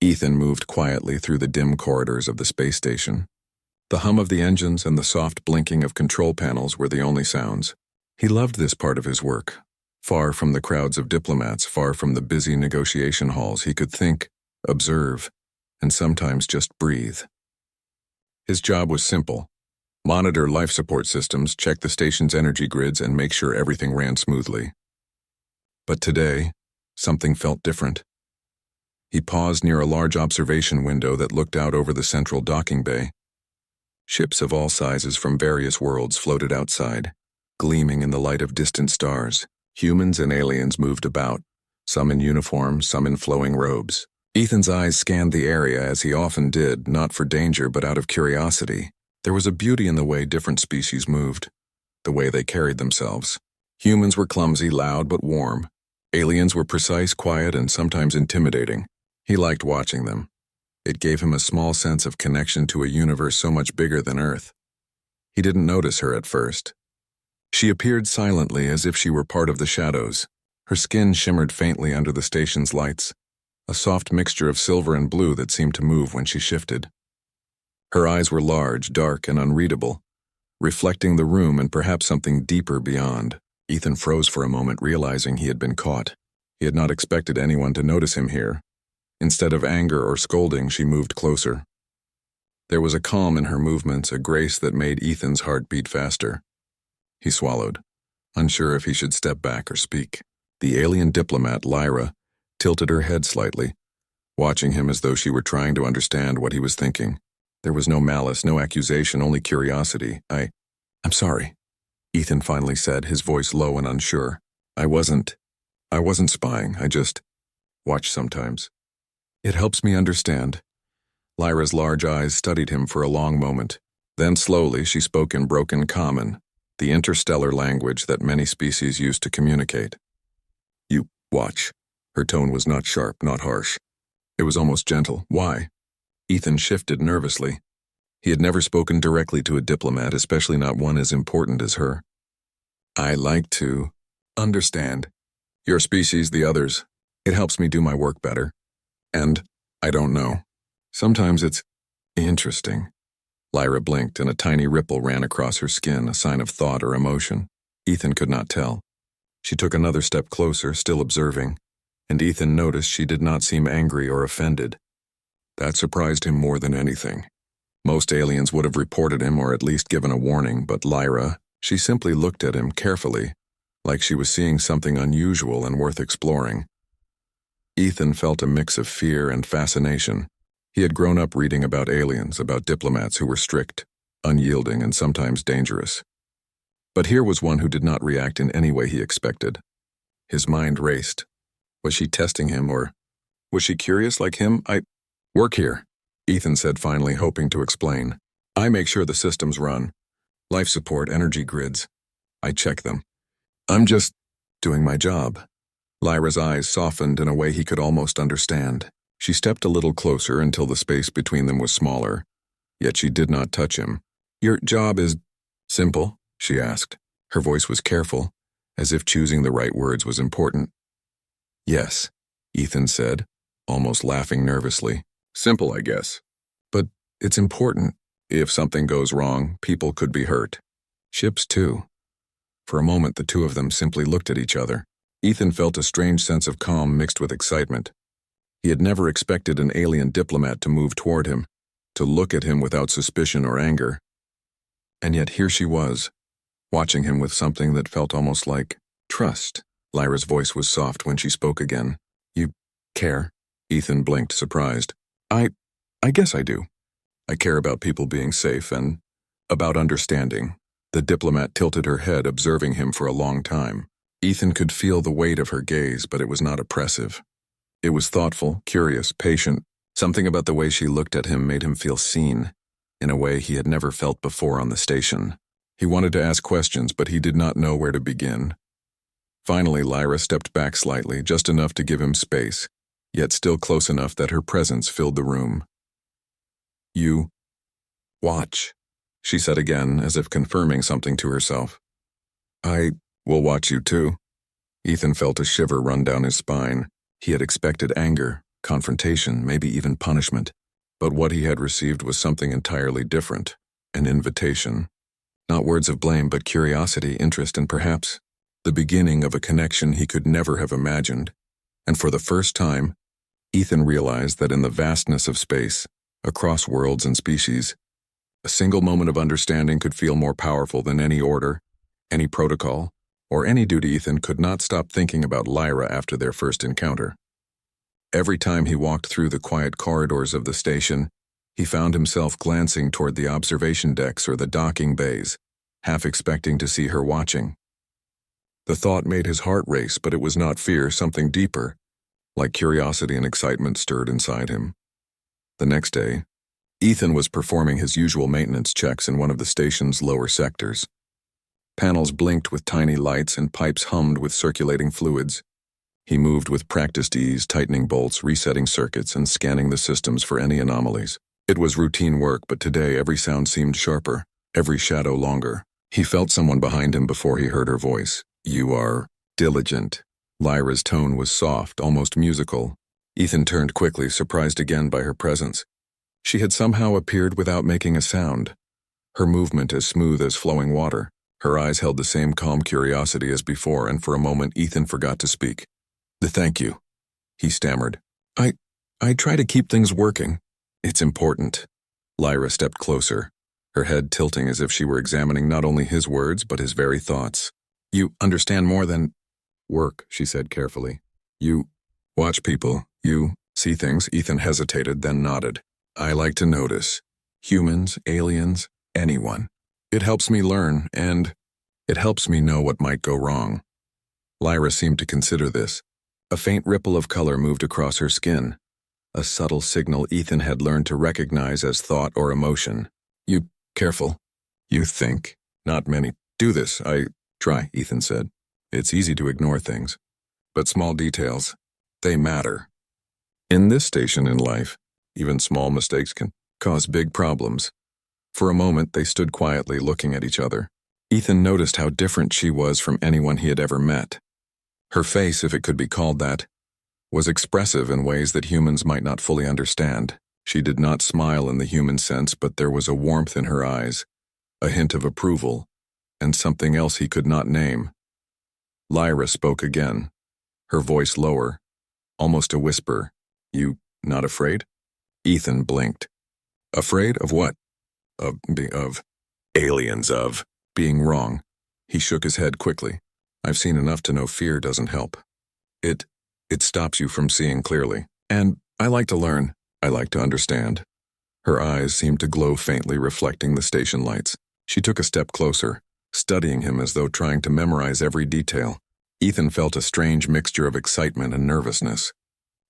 Ethan moved quietly through the dim corridors of the space station. The hum of the engines and the soft blinking of control panels were the only sounds. He loved this part of his work. Far from the crowds of diplomats, far from the busy negotiation halls, he could think, observe, and sometimes just breathe. His job was simple. Monitor life support systems, check the station's energy grids, and make sure everything ran smoothly. But today, something felt different. He paused near a large observation window that looked out over the central docking bay. Ships of all sizes from various worlds floated outside, gleaming in the light of distant stars. Humans and aliens moved about, some in uniform, some in flowing robes. Ethan's eyes scanned the area as he often did, not for danger but out of curiosity. There was a beauty in the way different species moved, the way they carried themselves. Humans were clumsy, loud, but warm. Aliens were precise, quiet, and sometimes intimidating. He liked watching them. It gave him a small sense of connection to a universe so much bigger than Earth. He didn't notice her at first. She appeared silently as if she were part of the shadows. Her skin shimmered faintly under the station's lights, a soft mixture of silver and blue that seemed to move when she shifted. Her eyes were large, dark, and unreadable, reflecting the room and perhaps something deeper beyond. Ethan froze for a moment, realizing he had been caught. He had not expected anyone to notice him here. Instead of anger or scolding, she moved closer. There was a calm in her movements, a grace that made Ethan's heart beat faster. He swallowed, unsure if he should step back or speak. The alien diplomat, Lyra, tilted her head slightly, watching him as though she were trying to understand what he was thinking. There was no malice, no accusation, only curiosity. I'm sorry, Ethan finally said, his voice low and unsure. I wasn't spying, I just watch sometimes. It helps me understand. Lyra's large eyes studied him for a long moment. Then slowly she spoke in broken common, the interstellar language that many species use to communicate. You watch. Her tone was not sharp, not harsh. It was almost gentle. Why? Ethan shifted nervously. He had never spoken directly to a diplomat, especially not one as important as her. I like to understand. Your species, the others. It helps me do my work better. And I don't know. Sometimes it's interesting. Lyra blinked and a tiny ripple ran across her skin, a sign of thought or emotion. Ethan could not tell. She took another step closer, still observing, and Ethan noticed she did not seem angry or offended. That surprised him more than anything. Most aliens would have reported him or at least given a warning, but Lyra, she simply looked at him carefully, like she was seeing something unusual and worth exploring. Ethan felt a mix of fear and fascination. He had grown up reading about aliens, about diplomats who were strict, unyielding, and sometimes dangerous. But here was one who did not react in any way he expected. His mind raced. Was she testing him, or was she curious like him? I work here, Ethan said finally, hoping to explain. I make sure the systems run. Life support, energy grids. I check them. I'm just doing my job. Lyra's eyes softened in a way he could almost understand. She stepped a little closer until the space between them was smaller, yet she did not touch him. Your job is simple, she asked. Her voice was careful, as if choosing the right words was important. Yes, Ethan said, almost laughing nervously. Simple, I guess. But it's important. If something goes wrong, people could be hurt. Ships, too. For a moment, the two of them simply looked at each other. Ethan felt a strange sense of calm mixed with excitement. He had never expected an alien diplomat to move toward him, to look at him without suspicion or anger. And yet here she was, watching him with something that felt almost like trust. Lyra's voice was soft when she spoke again. You care? Ethan blinked, surprised. I guess I do. I care about people being safe and about understanding. The diplomat tilted her head, observing him for a long time. Ethan could feel the weight of her gaze, but it was not oppressive. It was thoughtful, curious, patient. Something about the way she looked at him made him feel seen, in a way he had never felt before on the station. He wanted to ask questions, but he did not know where to begin. Finally, Lyra stepped back slightly, just enough to give him space, yet still close enough that her presence filled the room. You watch, she said again, as if confirming something to herself. I will watch you too. Ethan felt a shiver run down his spine. He had expected anger, confrontation, maybe even punishment. But what he had received was something entirely different, an invitation. Not words of blame, but curiosity, interest, and perhaps the beginning of a connection he could never have imagined. And for the first time, Ethan realized that in the vastness of space, across worlds and species, a single moment of understanding could feel more powerful than any order, any protocol, or any duty. Ethan could not stop thinking about Lyra after their first encounter. Every time he walked through the quiet corridors of the station, he found himself glancing toward the observation decks or the docking bays, half expecting to see her watching. The thought made his heart race, but it was not fear, something deeper, like curiosity and excitement stirred inside him. The next day, Ethan was performing his usual maintenance checks in one of the station's lower sectors. Panels blinked with tiny lights and pipes hummed with circulating fluids. He moved with practiced ease, tightening bolts, resetting circuits, and scanning the systems for any anomalies. It was routine work, but today every sound seemed sharper, every shadow longer. He felt someone behind him before he heard her voice. "You are diligent." Lyra's tone was soft, almost musical. Ethan turned quickly, surprised again by her presence. She had somehow appeared without making a sound, her movement as smooth as flowing water. Her eyes held the same calm curiosity as before, and for a moment Ethan forgot to speak. "Thank you," he stammered. I try to keep things working. It's important." Lyra stepped closer, her head tilting as if she were examining not only his words but his very thoughts. "You understand more than work," she said carefully. "You watch people. You see things." Ethan hesitated, then nodded. "I like to notice. Humans, aliens, anyone. It helps me learn, and it helps me know what might go wrong." Lyra seemed to consider this. A faint ripple of color moved across her skin, a subtle signal Ethan had learned to recognize as thought or emotion. "You careful. You think. Not many do this. I try," Ethan said. "It's easy to ignore things, but small details, they matter. In this station in life, even small mistakes can cause big problems." For a moment, they stood quietly looking at each other. Ethan noticed how different she was from anyone he had ever met. Her face, if it could be called that, was expressive in ways that humans might not fully understand. She did not smile in the human sense, but there was a warmth in her eyes, a hint of approval, and something else he could not name. Lyra spoke again, her voice lower, almost a whisper. "You not afraid?" Ethan blinked. "Afraid of what?" Of aliens, of being wrong." He shook his head quickly. "I've seen enough to know fear doesn't help. It stops you from seeing clearly. And I like to learn. I like to understand." Her eyes seemed to glow faintly, reflecting the station lights. She took a step closer, studying him as though trying to memorize every detail. Ethan felt a strange mixture of excitement and nervousness.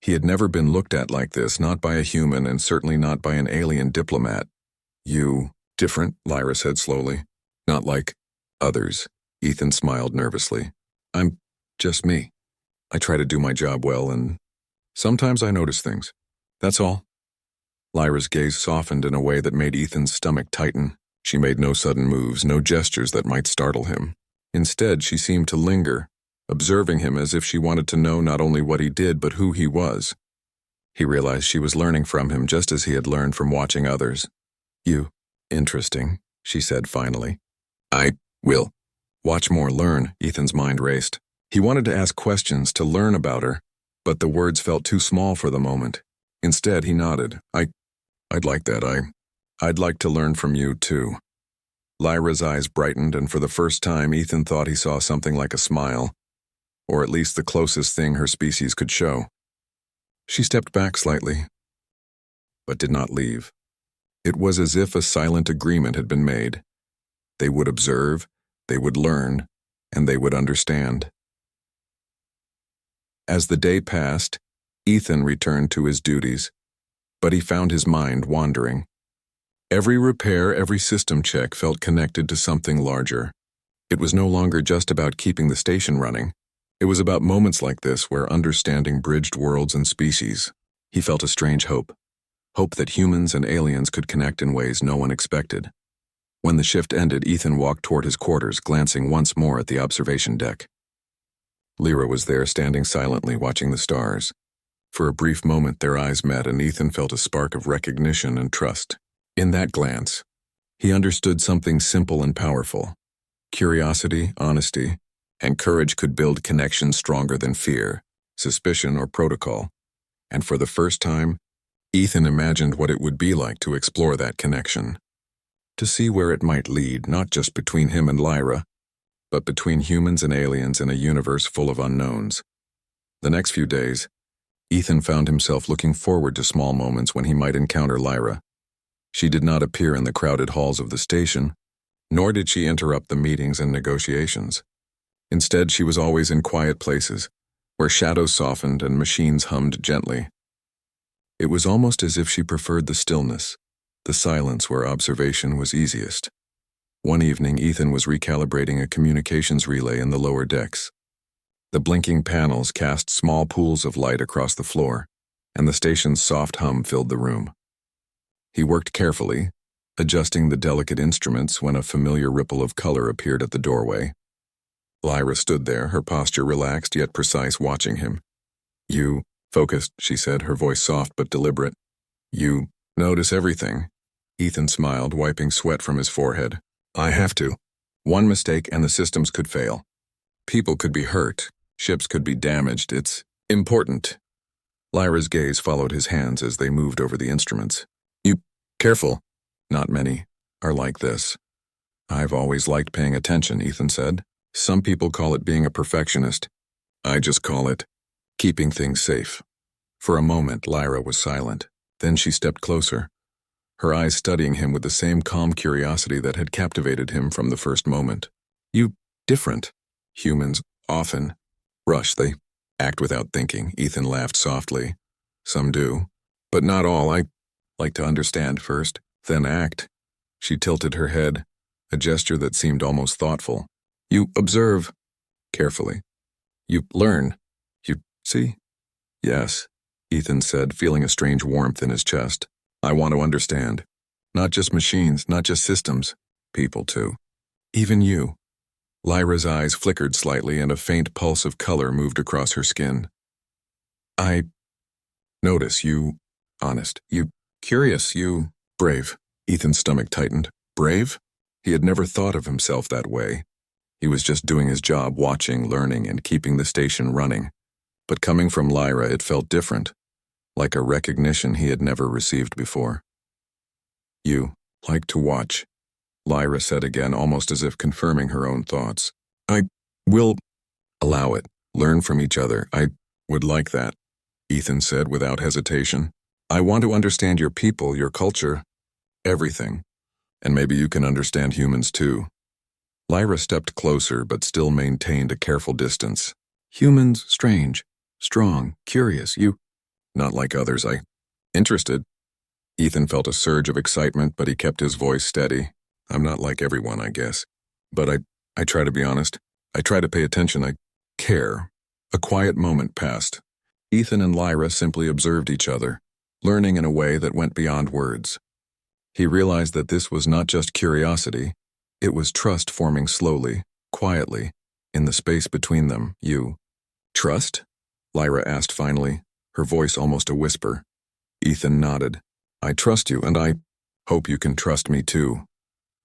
He had never been looked at like this, not by a human and certainly not by an alien diplomat. "You different," Lyra said slowly. "Not like others." Ethan smiled nervously. "I'm just me. I try to do my job well, and sometimes I notice things. That's all." Lyra's gaze softened in a way that made Ethan's stomach tighten. She made no sudden moves, no gestures that might startle him. Instead, she seemed to linger, observing him as if she wanted to know not only what he did but who he was. He realized she was learning from him just as he had learned from watching others. "You, interesting," she said finally. "I will watch more, learn." Ethan's mind raced. He wanted to ask questions, to learn about her, but the words felt too small for the moment. Instead, he nodded. I'd like that. I'd like to learn from you, too." Lyra's eyes brightened, and for the first time, Ethan thought he saw something like a smile, or at least the closest thing her species could show. She stepped back slightly, but did not leave. It was as if a silent agreement had been made. They would observe, they would learn, and they would understand. As the day passed, Ethan returned to his duties, but he found his mind wandering. Every repair, every system check felt connected to something larger. It was no longer just about keeping the station running. It was about moments like this where understanding bridged worlds and species. He felt a strange hope that humans and aliens could connect in ways no one expected. When the shift ended, Ethan walked toward his quarters, glancing once more at the observation deck. Lyra was there, standing silently, watching the stars. For a brief moment their eyes met and Ethan felt a spark of recognition and trust. In that glance, he understood something simple and powerful. Curiosity, honesty, and courage could build connections stronger than fear, suspicion, or protocol. And for the first time, Ethan imagined what it would be like to explore that connection. To see where it might lead, not just between him and Lyra, but between humans and aliens in a universe full of unknowns. The next few days, Ethan found himself looking forward to small moments when he might encounter Lyra. She did not appear in the crowded halls of the station, nor did she interrupt the meetings and negotiations. Instead, she was always in quiet places, where shadows softened and machines hummed gently. It was almost as if she preferred the stillness, the silence where observation was easiest. One evening, Ethan was recalibrating a communications relay in the lower decks. The blinking panels cast small pools of light across the floor, and the station's soft hum filled the room. He worked carefully, adjusting the delicate instruments when a familiar ripple of color appeared at the doorway. Lyra stood there, her posture relaxed yet precise, watching him. "You, focused," she said, her voice soft but deliberate. "You notice everything." Ethan smiled, wiping sweat from his forehead. "I have to. One mistake and the systems could fail. People could be hurt. Ships could be damaged. It's important." Lyra's gaze followed his hands as they moved over the instruments. "You, careful. Not many are like this." "I've always liked paying attention," Ethan said. "Some people call it being a perfectionist. I just call it keeping things safe." For a moment, Lyra was silent. Then she stepped closer, her eyes studying him with the same calm curiosity that had captivated him from the first moment. "You, different. Humans often rush. They act without thinking." Ethan laughed softly. "Some do, but not all. I like to understand first, then act." She tilted her head, a gesture that seemed almost thoughtful. "You observe carefully. You learn. You see?" "Yes," Ethan said, feeling a strange warmth in his chest. "I want to understand. Not just machines, not just systems. People, too. Even you." Lyra's eyes flickered slightly and a faint pulse of color moved across her skin. "I notice you honest, you curious, you brave." Ethan's stomach tightened. Brave? He had never thought of himself that way. He was just doing his job, watching, learning, and keeping the station running. But coming from Lyra, it felt different, like a recognition he had never received before. "You like to watch," Lyra said again, almost as if confirming her own thoughts. "I will allow it. Learn from each other. I would like that," Ethan said without hesitation. "I want to understand your people, your culture, everything. And maybe you can understand humans too." Lyra stepped closer but still maintained a careful distance. "Humans, strange, strong, curious. You, not like others. Interested." Ethan felt a surge of excitement, but he kept his voice steady. "I'm not like everyone, I guess. But I try to be honest. I try to pay attention. I care." A quiet moment passed. Ethan and Lyra simply observed each other, learning in a way that went beyond words. He realized that this was not just curiosity, it was trust forming slowly, quietly, in the space between them. "You trust?" Lyra asked finally, her voice almost a whisper. Ethan nodded. "I trust you, and I hope you can trust me too."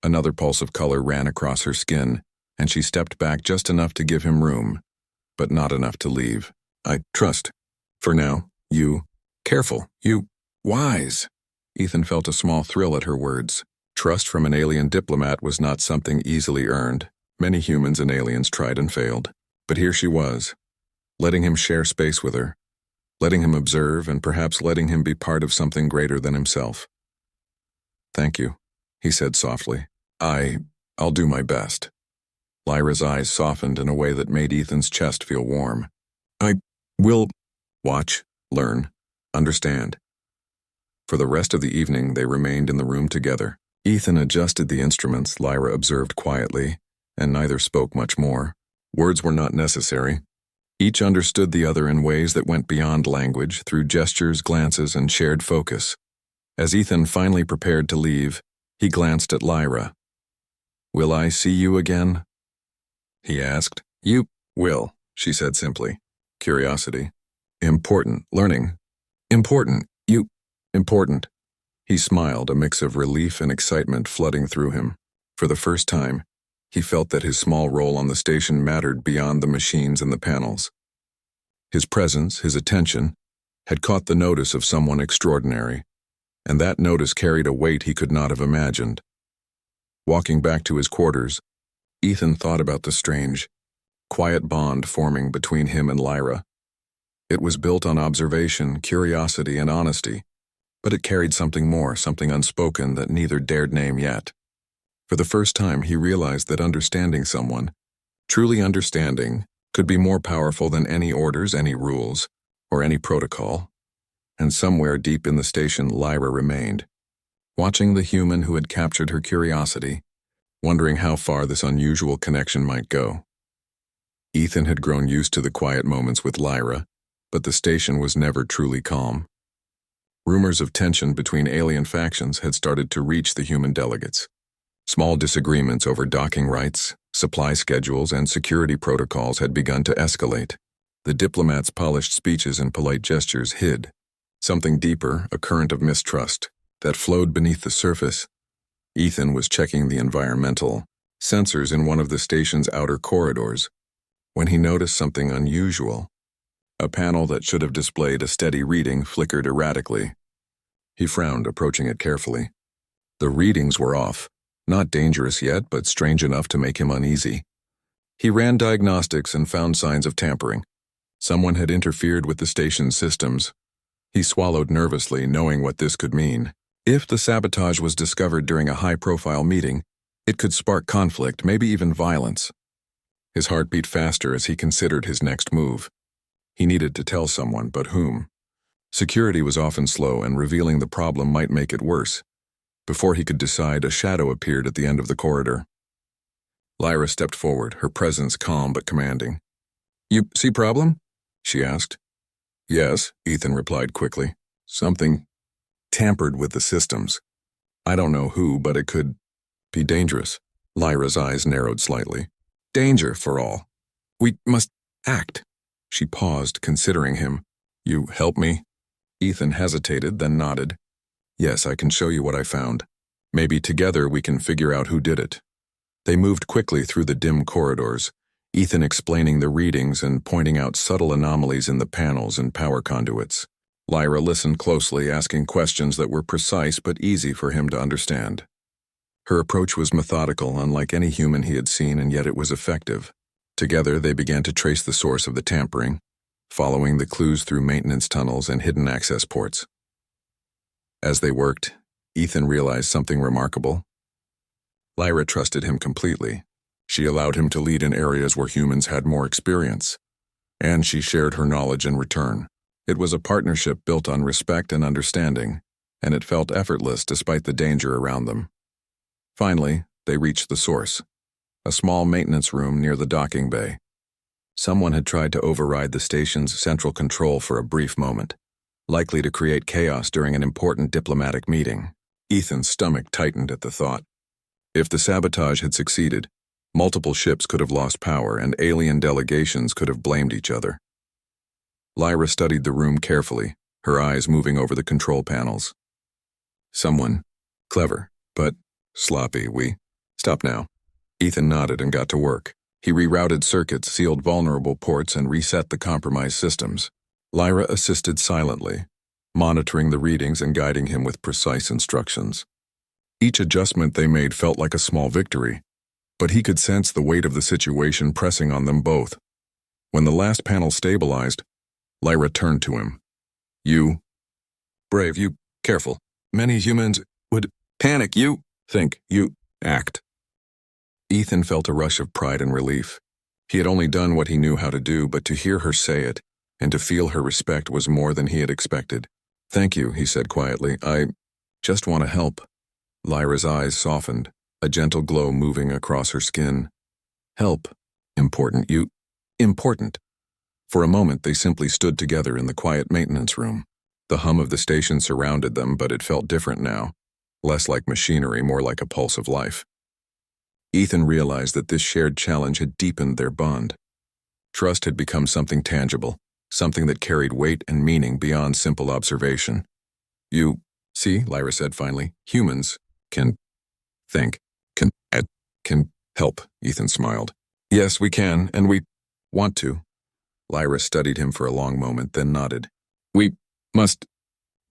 Another pulse of color ran across her skin, and she stepped back just enough to give him room, but not enough to leave. "I trust. For now. You careful. You wise." Ethan felt a small thrill at her words. Trust from an alien diplomat was not something easily earned. Many humans and aliens tried and failed. But here she was, letting him share space with her, letting him observe, and perhaps letting him be part of something greater than himself. "Thank you," he said softly. I'll do my best." Lyra's eyes softened in a way that made Ethan's chest feel warm. "I will watch, learn, understand." For the rest of the evening, they remained in the room together. Ethan adjusted the instruments, Lyra observed quietly, and neither spoke much more. Words were not necessary. Each understood the other in ways that went beyond language, through gestures, glances, and shared focus. As Ethan finally prepared to leave, he glanced at Lyra. "Will I see you again?" he asked. "You will," she said simply. Curiosity. Important. Learning. Important. Important. He smiled, a mix of relief and excitement flooding through him. For the first time, he felt that his small role on the station mattered beyond the machines and the panels. His presence, his attention, had caught the notice of someone extraordinary, and that notice carried a weight he could not have imagined. Walking back to his quarters, Ethan thought about the strange, quiet bond forming between him and Lyra. It was built on observation, curiosity, and honesty, but it carried something more, something unspoken that neither dared name yet. For the first time, he realized that understanding someone, truly understanding, could be more powerful than any orders, any rules, or any protocol. And somewhere deep in the station, Lyra remained, watching the human who had captured her curiosity, wondering how far this unusual connection might go. Ethan had grown used to the quiet moments with Lyra, but the station was never truly calm. Rumors of tension between alien factions had started to reach the human delegates. Small disagreements over docking rights, supply schedules, and security protocols had begun to escalate. The Diplomat's polished speeches and polite gestures hid something deeper, a current of mistrust, that flowed beneath the surface. Ethan was checking the environmental sensors in one of the station's outer corridors when he noticed something unusual. A panel that should have displayed a steady reading flickered erratically. He frowned, approaching it carefully. The readings were off, not dangerous yet, but strange enough to make him uneasy. He ran diagnostics and found signs of tampering. Someone had interfered with the station's systems. He swallowed nervously, knowing what this could mean. If the sabotage was discovered during a high-profile meeting, it could spark conflict, maybe even violence. His heart beat faster as he considered his next move. He needed to tell someone, but whom? Security was often slow, and revealing the problem might make it worse. Before he could decide, a shadow appeared at the end of the corridor. Lyra stepped forward, her presence calm but commanding. "You see problem?" she asked. "Yes," Ethan replied quickly. "Something tampered with the systems. I don't know who, but it could be dangerous." Lyra's eyes narrowed slightly. "Danger for all. We must act." She paused, considering him. "You help me?" Ethan hesitated, then nodded. "Yes, I can show you what I found. Maybe together we can figure out who did it." They moved quickly through the dim corridors, Ethan explaining the readings and pointing out subtle anomalies in the panels and power conduits. Lyra listened closely, asking questions that were precise but easy for him to understand. Her approach was methodical, unlike any human he had seen, and yet it was effective. Together, they began to trace the source of the tampering, following the clues through maintenance tunnels and hidden access ports. As they worked, Ethan realized something remarkable. Lyra trusted him completely. She allowed him to lead in areas where humans had more experience, and she shared her knowledge in return. It was a partnership built on respect and understanding, and it felt effortless despite the danger around them. Finally, they reached the source, a small maintenance room near the docking bay. Someone had tried to override the station's central control for a brief moment, likely to create chaos during an important diplomatic meeting. Ethan's stomach tightened at the thought. If the sabotage had succeeded, multiple ships could have lost power and alien delegations could have blamed each other. Lyra studied the room carefully, her eyes moving over the control panels. Someone clever, but sloppy. Stop now. Ethan nodded and got to work. He rerouted circuits, sealed vulnerable ports, and reset the compromised systems. Lyra assisted silently, monitoring the readings and guiding him with precise instructions. Each adjustment they made felt like a small victory, but he could sense the weight of the situation pressing on them both. When the last panel stabilized, Lyra turned to him. "You brave, you careful. Many humans would panic. You think, you act." Ethan felt a rush of pride and relief. He had only done what he knew how to do, but to hear her say it, and to feel her respect was more than he had expected. "Thank you," he said quietly. "I just want to help." Lyra's eyes softened, a gentle glow moving across her skin. "Help. Important. You. Important." For a moment, they simply stood together in the quiet maintenance room. The hum of the station surrounded them, but it felt different now. Less like machinery, more like a pulse of life. Ethan realized that this shared challenge had deepened their bond. Trust had become something tangible, something that carried weight and meaning beyond simple observation. "You see," Lyra said finally, "humans can think, can help," Ethan smiled. "Yes, we can, and we want to." Lyra studied him for a long moment, then nodded. "We must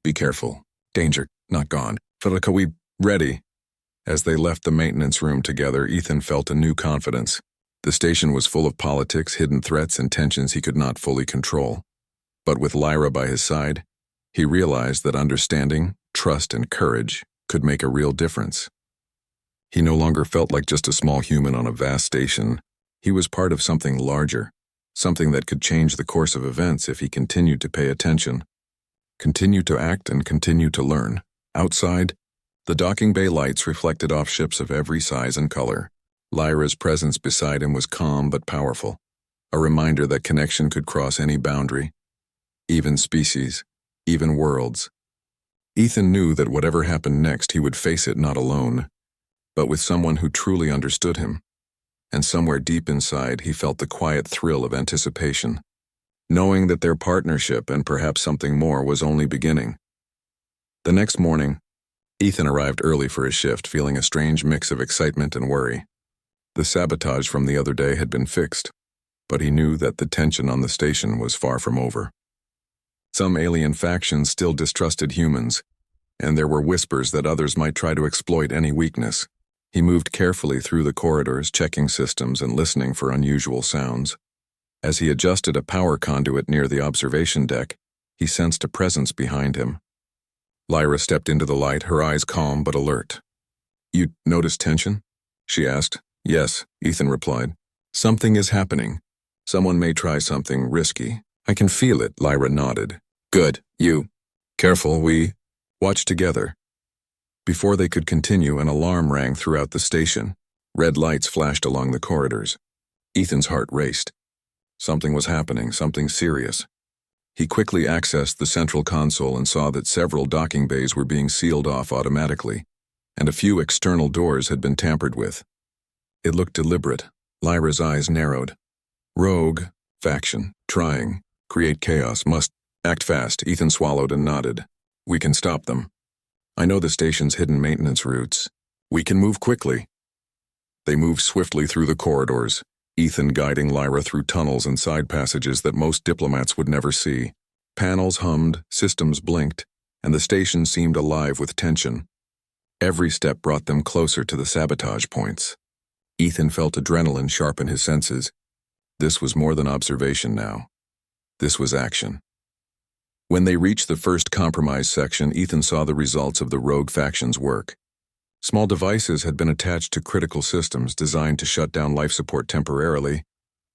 be careful. Danger, not gone. Felica, we ready?" As they left the maintenance room together, Ethan felt a new confidence. The station was full of politics, hidden threats, and tensions he could not fully control. But with Lyra by his side, he realized that understanding, trust, and courage could make a real difference. He no longer felt like just a small human on a vast station. He was part of something larger, something that could change the course of events if he continued to pay attention, continue to act, and continue to learn. Outside, the docking bay lights reflected off ships of every size and color. Lyra's presence beside him was calm but powerful, a reminder that connection could cross any boundary, even species, even worlds. Ethan knew that whatever happened next, he would face it not alone, but with someone who truly understood him. And somewhere deep inside, he felt the quiet thrill of anticipation, knowing that their partnership and perhaps something more was only beginning. The next morning, Ethan arrived early for his shift, feeling a strange mix of excitement and worry. The sabotage from the other day had been fixed, but he knew that the tension on the station was far from over. Some alien factions still distrusted humans, and there were whispers that others might try to exploit any weakness. He moved carefully through the corridors, checking systems and listening for unusual sounds. As he adjusted a power conduit near the observation deck, he sensed a presence behind him. Lyra stepped into the light, her eyes calm but alert. "You notice tension?" she asked. "Yes," Ethan replied. "Something is happening. Someone may try something risky." "I can feel it," Lyra nodded. "Good. You. Careful, we watch together." Before they could continue, an alarm rang throughout the station. Red lights flashed along the corridors. Ethan's heart raced. Something was happening, something serious. He quickly accessed the central console and saw that several docking bays were being sealed off automatically, and a few external doors had been tampered with. It looked deliberate. Lyra's eyes narrowed. Rogue, faction, trying, create chaos, must act fast. Ethan swallowed and nodded. "We can stop them. I know the station's hidden maintenance routes. We can move quickly." They moved swiftly through the corridors, Ethan guiding Lyra through tunnels and side passages that most diplomats would never see. Panels hummed, systems blinked, and the station seemed alive with tension. Every step brought them closer to the sabotage points. Ethan felt adrenaline sharpen his senses. This was more than observation now. This was action. When they reached the first compromise section, Ethan saw the results of the rogue faction's work. Small devices had been attached to critical systems designed to shut down life support temporarily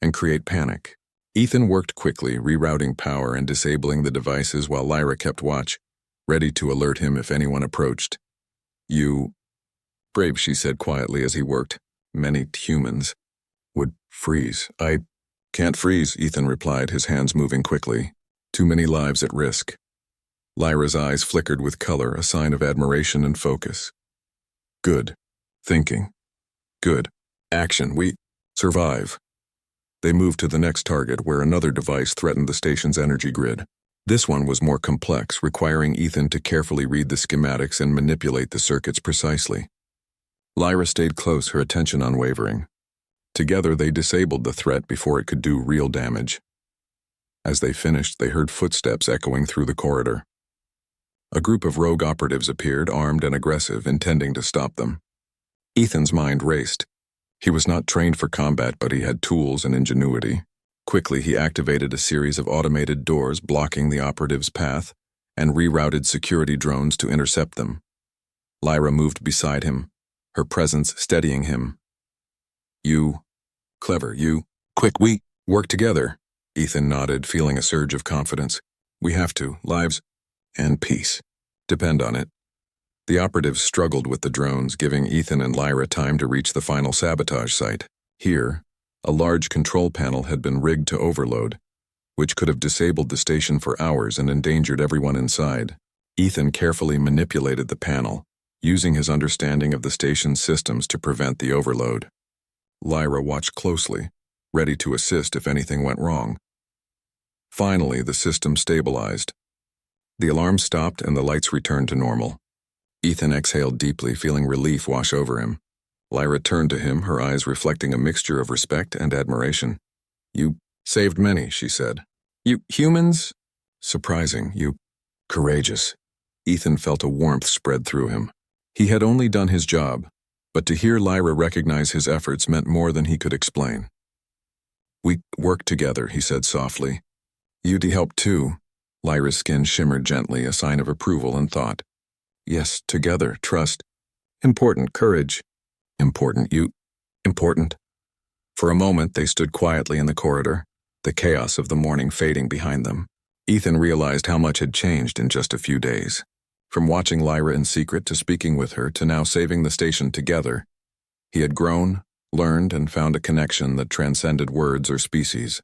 and create panic. Ethan worked quickly, rerouting power and disabling the devices while Lyra kept watch, ready to alert him if anyone approached. "You brave," she said quietly as he worked. "Many humans would freeze." "I can't freeze," Ethan replied, his hands moving quickly. "Too many lives at risk." Lyra's eyes flickered with color, a sign of admiration and focus. "Good. Thinking. Good. Action. We survive." They moved to the next target, where another device threatened the station's energy grid. This one was more complex, requiring Ethan to carefully read the schematics and manipulate the circuits precisely. Lyra stayed close, her attention unwavering. Together they disabled the threat before it could do real damage. As they finished, they heard footsteps echoing through the corridor. A group of rogue operatives appeared, armed and aggressive, intending to stop them. Ethan's mind raced. He was not trained for combat, but he had tools and ingenuity. Quickly, he activated a series of automated doors blocking the operatives' path and rerouted security drones to intercept them. Lyra moved beside him, her presence steadying him. "You clever, you quick, we work together." Ethan nodded, feeling a surge of confidence. "We have to. Lives and peace depend on it." The operatives struggled with the drones, giving Ethan and Lyra time to reach the final sabotage site. Here, a large control panel had been rigged to overload, which could have disabled the station for hours and endangered everyone inside. Ethan carefully manipulated the panel, using his understanding of the station's systems to prevent the overload. Lyra watched closely, ready to assist if anything went wrong. Finally, the system stabilized. The alarm stopped and the lights returned to normal. Ethan exhaled deeply, feeling relief wash over him. Lyra turned to him, her eyes reflecting a mixture of respect and admiration. "You saved many," she said. "You humans? Surprising. You courageous." Ethan felt a warmth spread through him. He had only done his job, but to hear Lyra recognize his efforts meant more than he could explain. "We worked together," he said softly. "You'd helped too." Lyra's skin shimmered gently, a sign of approval and thought. "Yes, together, trust. Important, courage. Important, you. Important." For a moment, they stood quietly in the corridor, the chaos of the morning fading behind them. Ethan realized how much had changed in just a few days. From watching Lyra in secret to speaking with her to now saving the station together, he had grown, learned, and found a connection that transcended words or species.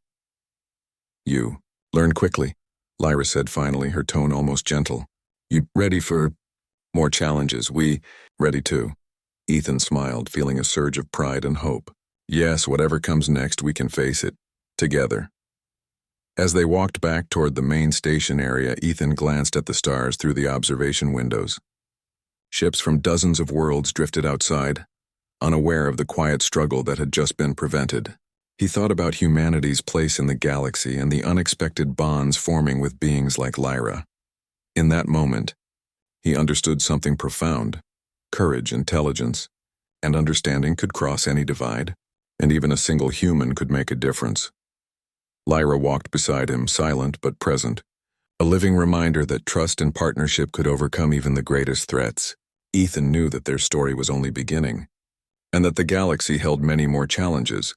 "You learn quickly," Lyra said finally, her tone almost gentle. "You ready for more challenges? We ready too." Ethan smiled, feeling a surge of pride and hope. "Yes, whatever comes next, we can face it. Together." As they walked back toward the main station area, Ethan glanced at the stars through the observation windows. Ships from dozens of worlds drifted outside, unaware of the quiet struggle that had just been prevented. He thought about humanity's place in the galaxy and the unexpected bonds forming with beings like Lyra. In that moment, he understood something profound. Courage, intelligence, and understanding could cross any divide, and even a single human could make a difference. Lyra walked beside him, silent but present, a living reminder that trust and partnership could overcome even the greatest threats. Ethan knew that their story was only beginning, and that the galaxy held many more challenges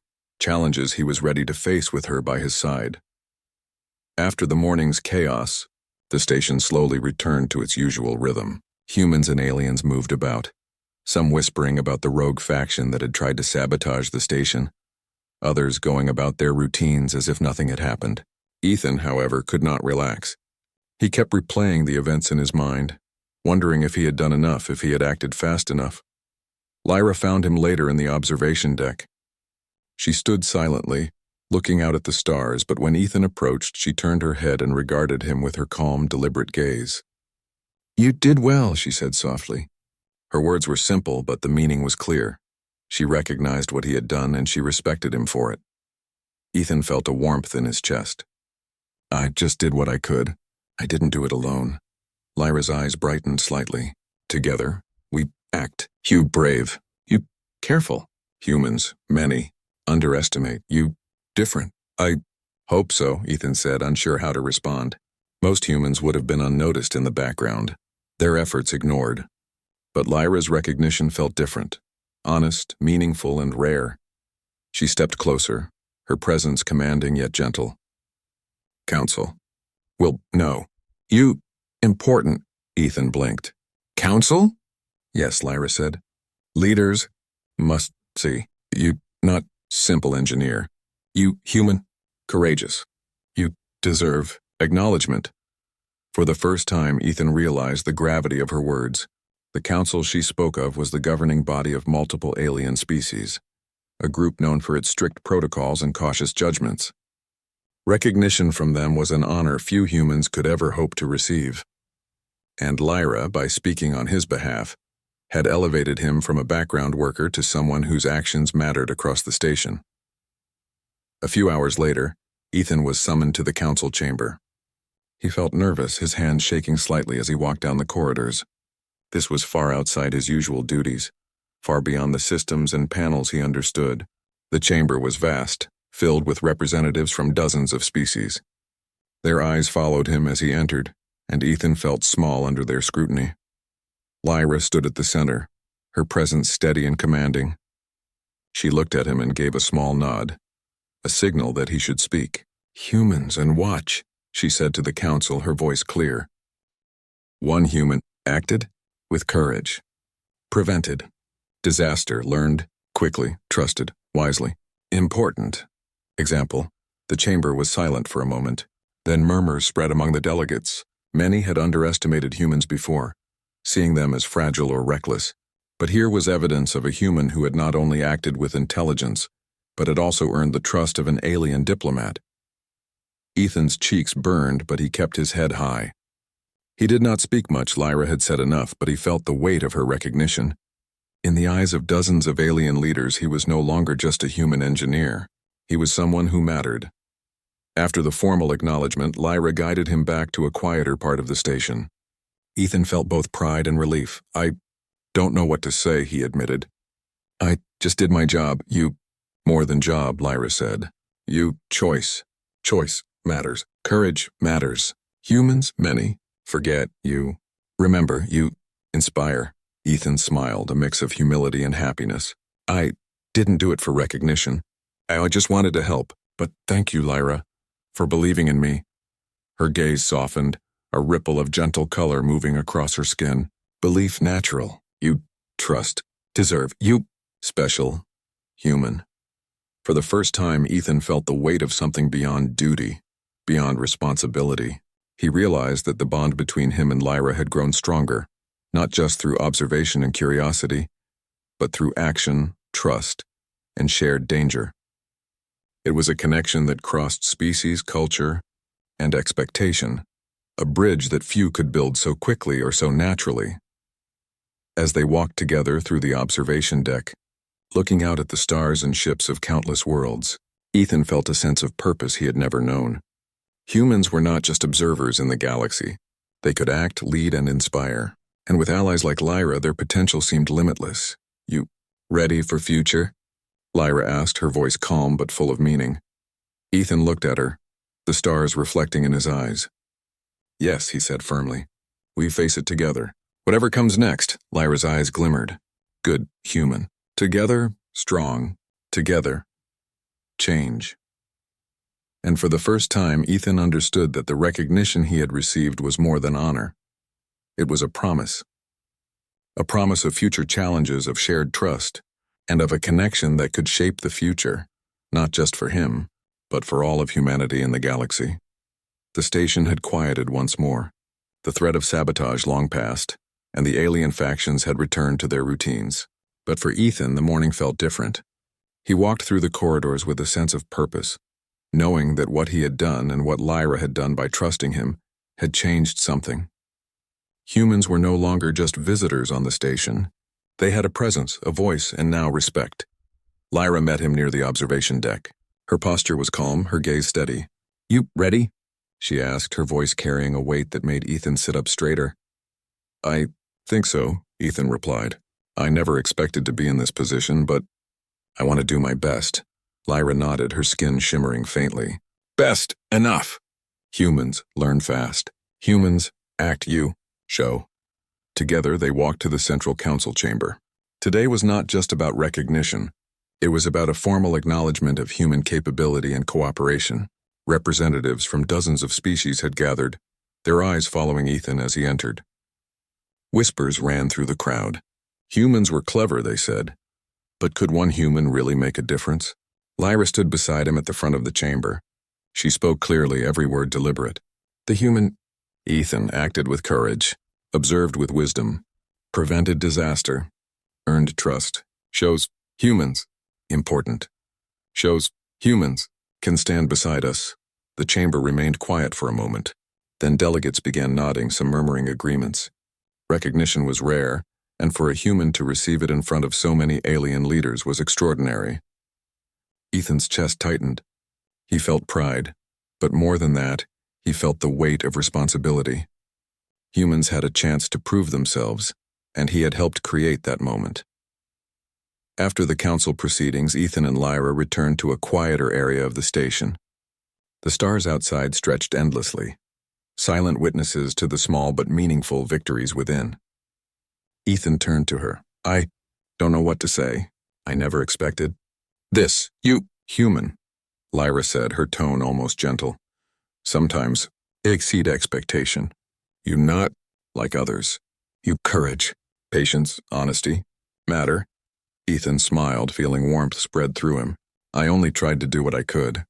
he was ready to face with her by his side. After the morning's chaos, the station slowly returned to its usual rhythm. Humans and aliens moved about, some whispering about the rogue faction that had tried to sabotage the station, others going about their routines as if nothing had happened. Ethan, however, could not relax. He kept replaying the events in his mind, wondering if he had done enough, if he had acted fast enough. Lyra found him later in the observation deck. She stood silently, looking out at the stars, but when Ethan approached, she turned her head and regarded him with her calm, deliberate gaze. "You did well," she said softly. Her words were simple, but the meaning was clear. She recognized what he had done, and she respected him for it. Ethan felt a warmth in his chest. "I just did what I could. I didn't do it alone." Lyra's eyes brightened slightly. "Together, we act. You brave. You careful. Humans, many, underestimate. You different." "I hope so," Ethan said, unsure how to respond. Most humans would have been unnoticed in the background, their efforts ignored. But Lyra's recognition felt different, honest, meaningful, and rare. She stepped closer, her presence commanding yet gentle. "Council." "Well, no. You important," Ethan blinked. "Council?" "Yes," Lyra said. "Leaders must see. You not simple engineer. You human, courageous. You deserve acknowledgement." For the first time, Ethan realized the gravity of her words. The council she spoke of was the governing body of multiple alien species, a group known for its strict protocols and cautious judgments. Recognition from them was an honor few humans could ever hope to receive. And Lyra, by speaking on his behalf, had elevated him from a background worker to someone whose actions mattered across the station. A few hours later, Ethan was summoned to the council chamber. He felt nervous, his hands shaking slightly as he walked down the corridors. This was far outside his usual duties, far beyond the systems and panels he understood. The chamber was vast, filled with representatives from dozens of species. Their eyes followed him as he entered, and Ethan felt small under their scrutiny. Lyra stood at the center, her presence steady and commanding. She looked at him and gave a small nod, a signal that he should speak. "Humans and watch," she said to the council, her voice clear. One human acted with courage, prevented disaster, learned quickly, trusted wisely. Important. Example, the chamber was silent for a moment. Then murmurs spread among the delegates. Many had underestimated humans before, seeing them as fragile or reckless. But here was evidence of a human who had not only acted with intelligence, but had also earned the trust of an alien diplomat. Ethan's cheeks burned, but he kept his head high. He did not speak much. Lyra had said enough, but he felt the weight of her recognition. In the eyes of dozens of alien leaders, he was no longer just a human engineer. He was someone who mattered. After the formal acknowledgement, Lyra guided him back to a quieter part of the station. Ethan felt both pride and relief. "I don't know what to say," he admitted. "I just did my job." "You, more than job," Lyra said. "You, choice. Choice matters. Courage matters. Humans, many, forget. You, remember. You, inspire." Ethan smiled, a mix of humility and happiness. "I didn't do it for recognition. I just wanted to help. But thank you, Lyra, for believing in me." Her gaze softened, a ripple of gentle color moving across her skin. "Belief natural. You trust. Deserve. You special. Human." For the first time, Ethan felt the weight of something beyond duty, beyond responsibility. He realized that the bond between him and Lyra had grown stronger, not just through observation and curiosity, but through action, trust, and shared danger. It was a connection that crossed species, culture, and expectation, a bridge that few could build so quickly or so naturally. As they walked together through the observation deck, looking out at the stars and ships of countless worlds, Ethan felt a sense of purpose he had never known. Humans were not just observers in the galaxy. They could act, lead, and inspire. And with allies like Lyra, their potential seemed limitless. "You ready for future?" Lyra asked, her voice calm but full of meaning. Ethan looked at her, the stars reflecting in his eyes. "Yes," he said firmly. "We face it together. Whatever comes next." Lyra's eyes glimmered. "Good human. Together, strong. Together, change." And for the first time, Ethan understood that the recognition he had received was more than honor. It was a promise. A promise of future challenges, of shared trust, and of a connection that could shape the future, not just for him, but for all of humanity in the galaxy. The station had quieted once more. The threat of sabotage long passed, and the alien factions had returned to their routines. But for Ethan, the morning felt different. He walked through the corridors with a sense of purpose, knowing that what he had done and what Lyra had done by trusting him had changed something. Humans were no longer just visitors on the station. They had a presence, a voice, and now respect. Lyra met him near the observation deck. Her posture was calm, her gaze steady. "You ready?" she asked, her voice carrying a weight that made Ethan sit up straighter. "I think so," Ethan replied. "I never expected to be in this position, but I want to do my best." Lyra nodded, her skin shimmering faintly. "Best enough. Humans learn fast. Humans act. You show." Together, they walked to the central council chamber. Today was not just about recognition. It was about a formal acknowledgement of human capability and cooperation. Representatives from dozens of species had gathered, their eyes following Ethan as he entered. Whispers ran through the crowd. Humans were clever, they said. But could one human really make a difference? Lyra stood beside him at the front of the chamber. She spoke clearly, every word deliberate. The human... Ethan acted with courage, observed with wisdom, prevented disaster, earned trust, shows humans important, shows humans can stand beside us. The chamber remained quiet for a moment. Then delegates began nodding, some murmuring agreements. Recognition was rare, and for a human to receive it in front of so many alien leaders was extraordinary. Ethan's chest tightened. He felt pride, but more than that, he felt the weight of responsibility. Humans had a chance to prove themselves, and he had helped create that moment. After the council proceedings, Ethan and Lyra returned to a quieter area of the station. The stars outside stretched endlessly, silent witnesses to the small but meaningful victories within. Ethan turned to her. "I don't know what to say. I never expected this. You, human," Lyra said, her tone almost gentle. "Sometimes exceed expectation. You not like others. You courage, patience, honesty, matter." Ethan smiled, feeling warmth spread through him. "I only tried to do what I could.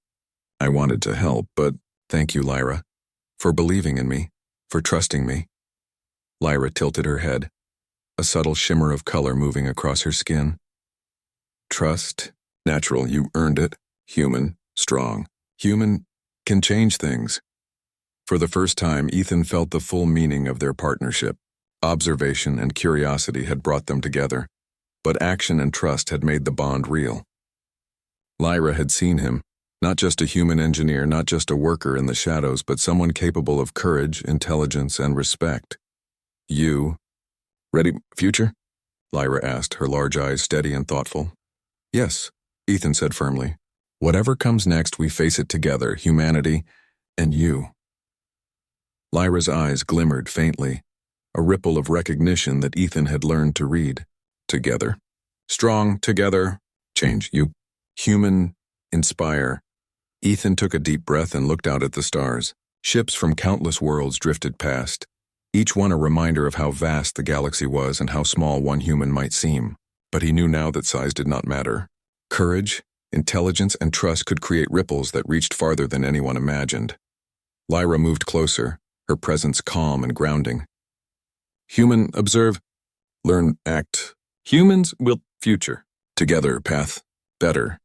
I wanted to help, but thank you, Lyra, for believing in me, for trusting me." Lyra tilted her head, a subtle shimmer of color moving across her skin. "Trust, natural, you earned it. Human, strong. Human, can change things. For the first time, Ethan felt the full meaning of their partnership. Observation and curiosity had brought them together, but action and trust had made the bond real. Lyra had seen him, not just a human engineer, not just a worker in the shadows, but someone capable of courage, intelligence, and respect. You, ready, future? Lyra asked, her large eyes steady and thoughtful. Yes, Ethan said firmly. Whatever comes next, we face it together, humanity and you. Lyra's eyes glimmered faintly, a ripple of recognition that Ethan had learned to read. Together. Strong, together. Change, you. Human, inspire. Ethan took a deep breath and looked out at the stars. Ships from countless worlds drifted past, each one a reminder of how vast the galaxy was and how small one human might seem. But he knew now that size did not matter. Courage, intelligence, and trust could create ripples that reached farther than anyone imagined. Lyra moved closer, her presence calm and grounding. Human, observe, learn, act. Humans will future. Together, path, better.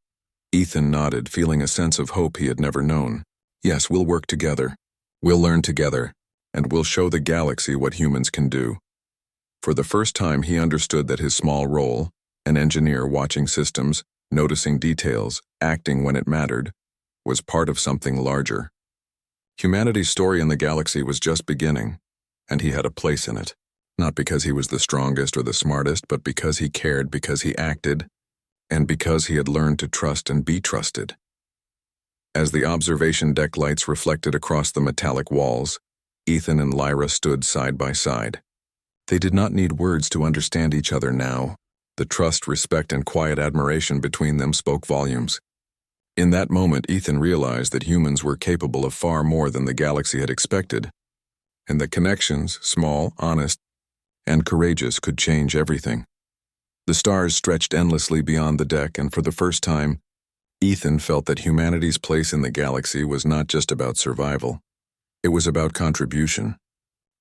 Ethan nodded, feeling a sense of hope he had never known. Yes, we'll work together. We'll learn together, and we'll show the galaxy what humans can do. For the first time, he understood that his small role, an engineer watching systems, noticing details, acting when it mattered, was part of something larger. Humanity's story in the galaxy was just beginning, and he had a place in it. Not because he was the strongest or the smartest, but because he cared, because he acted, and because he had learned to trust and be trusted. As the observation deck lights reflected across the metallic walls, Ethan and Lyra stood side by side. They did not need words to understand each other now. The trust, respect, and quiet admiration between them spoke volumes. In that moment, Ethan realized that humans were capable of far more than the galaxy had expected, and that connections, small, honest, and courageous, could change everything. The stars stretched endlessly beyond the deck, and for the first time, Ethan felt that humanity's place in the galaxy was not just about survival. It was about contribution,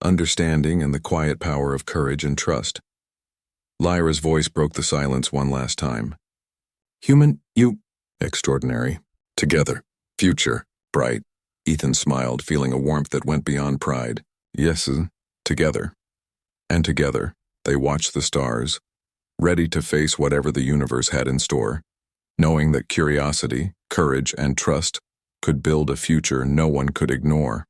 understanding, and the quiet power of courage and trust. Lyra's voice broke the silence one last time. Human, you, extraordinary, together, future, bright. Ethan smiled, feeling a warmth that went beyond pride. Yes, together. And together, they watched the stars, ready to face whatever the universe had in store, knowing that curiosity, courage, and trust could build a future no one could ignore.